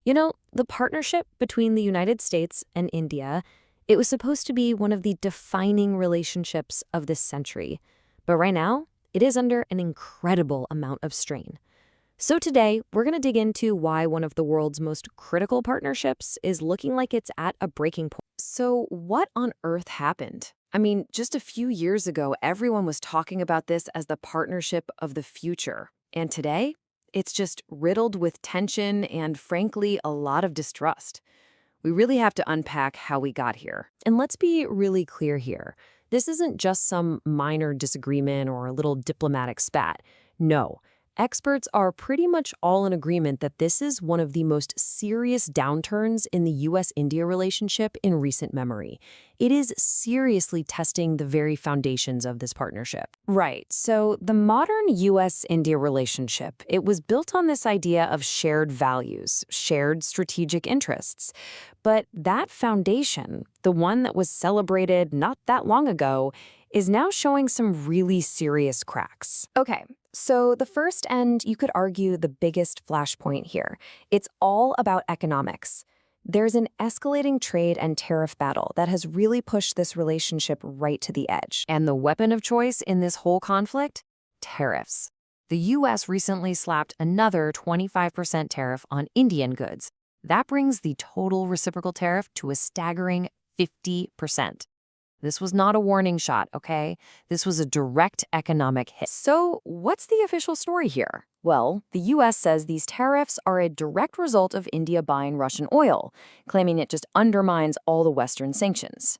The partnership between the United States and India, it was supposed to be one of the defining relationships of this century. But right now, it is under an incredible amount of strain. So today, we're going to dig into why one of the world's most critical partnerships is looking like it's at a breaking point. So what on earth happened? I mean, just a few years ago, everyone was talking about this as the partnership of the future. And today, it's just riddled with tension and, frankly, a lot of distrust. We really have to unpack how we got here. And let's be really clear here. This isn't just some minor disagreement or a little diplomatic spat. No. Experts are pretty much all in agreement that this is one of the most serious downturns in the U.S.-India relationship in recent memory. It is seriously testing the very foundations of this partnership. Right. So the modern U.S.-India relationship, it was built on this idea of shared values, shared strategic interests. But that foundation, the one that was celebrated not that long ago, is now showing some really serious cracks. Okay, so the first and you could argue the biggest flashpoint here, it's all about economics. There's an escalating trade and tariff battle that has really pushed this relationship right to the edge. And the weapon of choice in this whole conflict? Tariffs. The U.S. recently slapped another 25% tariff on Indian goods. That brings the total reciprocal tariff to a staggering 50%. This was not a warning shot, okay? This was a direct economic hit. So what's the official story here? Well, the U.S. says these tariffs are a direct result of India buying Russian oil, claiming it just undermines all the Western sanctions.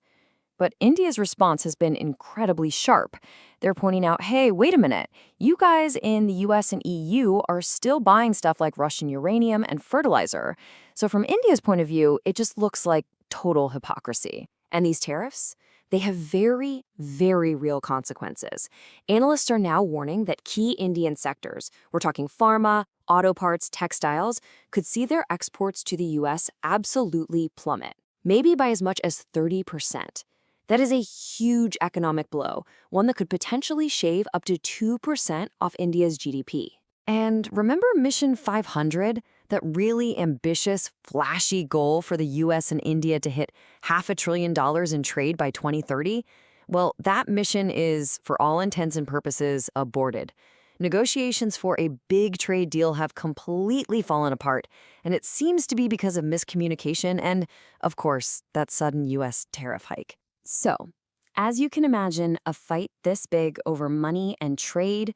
But India's response has been incredibly sharp. They're pointing out, hey, wait a minute, you guys in the US and EU are still buying stuff like Russian uranium and fertilizer. So from India's point of view, it just looks like total hypocrisy. And these tariffs? They have very, very real consequences. Analysts are now warning that key Indian sectors, we're talking pharma, auto parts, textiles, could see their exports to the US absolutely plummet, maybe by as much as 30%. That is a huge economic blow, one that could potentially shave up to 2% off India's GDP. And remember Mission 500, that really ambitious, flashy goal for the US and India to hit $500 billion in trade by 2030? Well, that mission is, for all intents and purposes, aborted. Negotiations for a big trade deal have completely fallen apart, and it seems to be because of miscommunication and, of course, that sudden US tariff hike. So, as you can imagine, a fight this big over money and trade,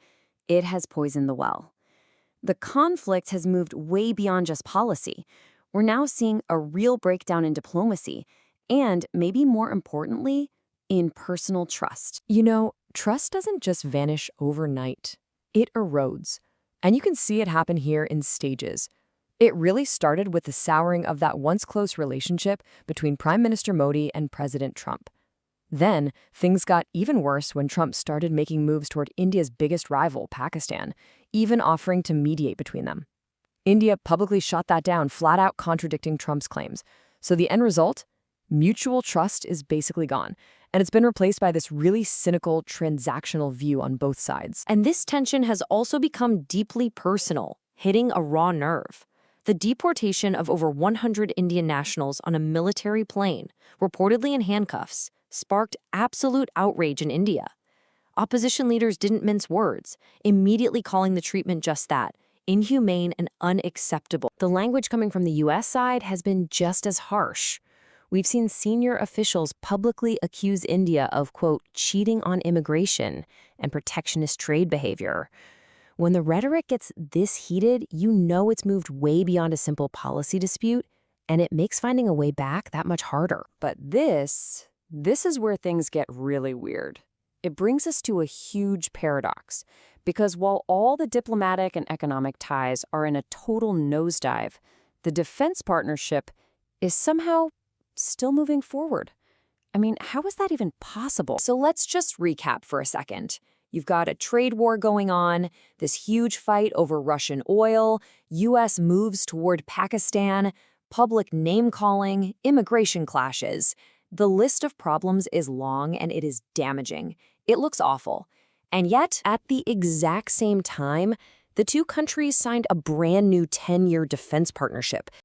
it has poisoned the well. The conflict has moved way beyond just policy. We're now seeing a real breakdown in diplomacy and, maybe more importantly, in personal trust. Trust doesn't just vanish overnight. It erodes. And you can see it happen here in stages. It really started with the souring of that once close relationship between Prime Minister Modi and President Trump. Then, things got even worse when Trump started making moves toward India's biggest rival, Pakistan, even offering to mediate between them. India publicly shot that down, flat out contradicting Trump's claims. So the end result? Mutual trust is basically gone, and it's been replaced by this really cynical, transactional view on both sides. And this tension has also become deeply personal, hitting a raw nerve. The deportation of over 100 Indian nationals on a military plane, reportedly in handcuffs, sparked absolute outrage in India. Opposition leaders didn't mince words, immediately calling the treatment just that, inhumane and unacceptable. The language coming from the U.S. side has been just as harsh. We've seen senior officials publicly accuse India of, quote, cheating on immigration and protectionist trade behavior. When the rhetoric gets this heated, you know it's moved way beyond a simple policy dispute, and it makes finding a way back that much harder. But this is where things get really weird. It brings us to a huge paradox, because while all the diplomatic and economic ties are in a total nosedive, the defense partnership is somehow still moving forward. I mean, how is that even possible? So let's just recap for a second. You've got a trade war going on, this huge fight over Russian oil, U.S. moves toward Pakistan, public name-calling, immigration clashes. The list of problems is long and it is damaging. It looks awful. And yet, at the exact same time, the two countries signed a brand new 10-year defense partnership